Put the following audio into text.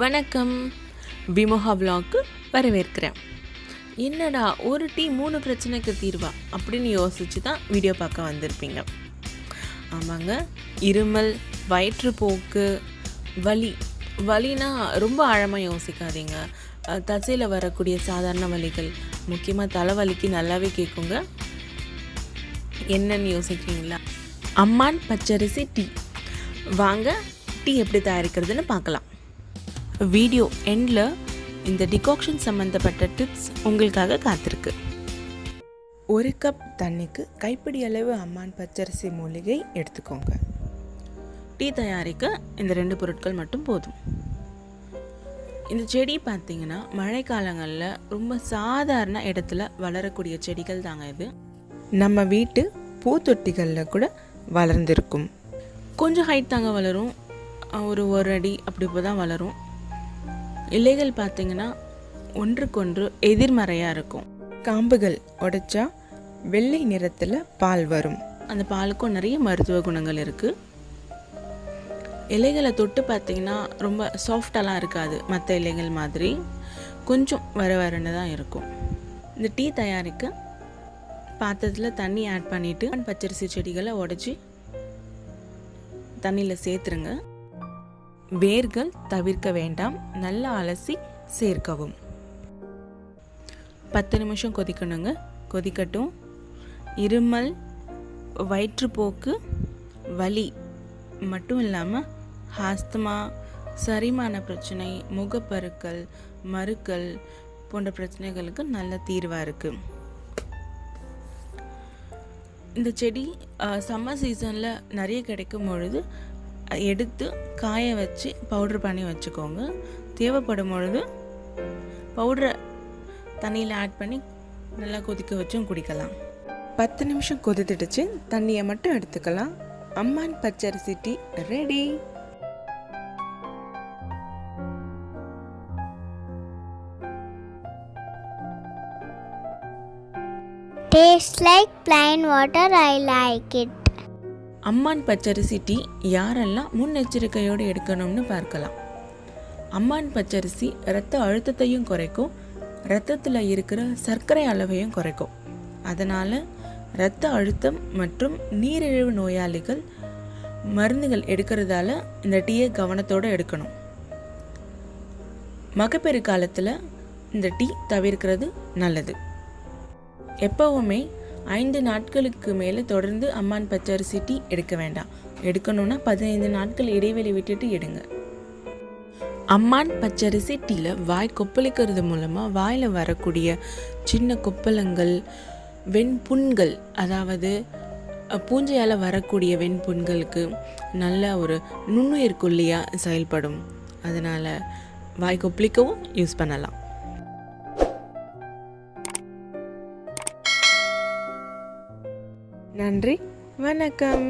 வணக்கம், விமோகா விலாக்கு வரவேற்கிறேன். என்னடா ஒரு டீ 3 பிரச்சனைக்கு தீர்வா அப்படின்னு யோசிச்சு தான் வீடியோ பார்க்க வந்திருப்பீங்க. ஆமாங்க, இருமல், வயிற்றுப்போக்கு, வலினா ரொம்ப ஆழமாக யோசிக்காதீங்க. தசையில் வரக்கூடிய சாதாரண வலிகள், முக்கியமாக தலைவலிக்கு நல்லாவே கேட்குங்க. என்னன்னு யோசிக்கிறீங்களா? அம்மான் பச்சரிசி டீ. வாங்க டீ எப்படி தயாரிக்கிறதுன்னு பார்க்கலாம். வீடியோ எண்டில் இந்த டிகாக்ஷன் சம்மந்தப்பட்ட டிப்ஸ் உங்களுக்காக காத்திருக்கு. 1 கப் தண்ணிக்கு கைப்பிடி அளவு அம்மான் பச்சரிசி மூலிகை எடுத்துக்கோங்க. டீ தயாரிக்க இந்த 2 பொருட்கள் மட்டும் போதும். இந்த செடி பார்த்திங்கன்னா மழைக்காலங்களில் ரொம்ப சாதாரண இடத்துல வளரக்கூடிய செடிகள் தாங்க இது. நம்ம வீட்டு பூத்தொட்டிகளில் கூட வளர்ந்துருக்கும். கொஞ்சம் ஹைட் தாங்க வளரும், ஒரு அடி அப்படி இப்போ தான் வளரும். இலைகள் பார்த்திங்கன்னா ஒன்றுக்கொன்று எதிர்மறையாக இருக்கும். காம்புகள் உடைச்சா வெள்ளை நிறத்தில் பால் வரும். அந்த பாலுக்கும் நிறைய மருத்துவ குணங்கள் இருக்குது. இலைகளை தொட்டு பார்த்திங்கன்னா ரொம்ப சாஃப்டாலாம் இருக்காது, மற்ற இலைகள் மாதிரி கொஞ்சம் வரன்னு தான் இருக்கும். இந்த டீ தயாரிக்க பாத்திரத்தில் தண்ணி ஆட் பண்ணிவிட்டு பச்சரிசி செடிகளை உடைச்சி தண்ணியில் சேர்த்துருங்க. வேர்கள் தவிர்க்க வேண்டாம், நல்லா அலசி சேர்க்கவும். 10 நிமிஷம் கொதிக்கணுங்க. கொதிக்கட்டும். இருமல், வயிற்றுப்போக்கு, வலி மட்டும் இல்லாமல் ஆஸ்துமா, செரிமான பிரச்சனை, முகப்பருக்கள், மறுக்கள் போன்ற பிரச்சனைகளுக்கு நல்ல தீர்வாக இருக்குது. இந்த செடி சம்மர் சீசனில் நிறைய கிடைக்கும் பொழுது எடுத்து காய வச்சு பவுட்ரு பண்ணி வச்சுக்கோங்க. தேவைப்படும் பொழுது பவுட்ரை தண்ணியில் ஆட் பண்ணி நல்லா கொதிக்க வச்சும் குடிக்கலாம். 10 நிமிஷம் கொதித்துடுச்சு, தண்ணியை மட்டும் எடுத்துக்கலாம். அம்மான் பச்சரிசி tea ready. Tastes like plain water. I like it. அம்மான் பச்சரிசி டீ யாரெல்லாம் முன்னெச்சரிக்கையோடு எடுக்கணும்னு பார்க்கலாம். அம்மான் பச்சரிசி இரத்த அழுத்தத்தையும் குறைக்கும், இரத்தத்தில் இருக்கிற சர்க்கரை அளவையும் குறைக்கும். அதனால் இரத்த அழுத்தம் மற்றும் நீரிழிவு நோயாளிகள் மருந்துகள் எடுக்கிறதால இந்த டீயை கவனத்தோடு எடுக்கணும். மகப்பேறு காலத்தில் இந்த டீ தவிர்க்கிறது நல்லது. எப்போவுமே 5 நாட்களுக்கு மேலே தொடர்ந்து அம்மான் பச்சரிசி டீ எடுக்க வேண்டாம். எடுக்கணும்னா 15 நாட்கள் இடைவெளி விட்டுட்டு எடுங்க. அம்மான் பச்சரிசி டீயில் வாய் கொப்பளிக்கிறது மூலமாக வாயில் வரக்கூடிய சின்ன கொப்பளங்கள், வெண்புண்கள், அதாவது பூஞ்சையால் வரக்கூடிய வெண்புண்களுக்கு நல்ல ஒரு நுண்ணுயிர் கொல்லியாக செயல்படும். அதனால் வாய் கொப்பளிக்கவும் யூஸ் பண்ணலாம். நன்றி, வணக்கம்.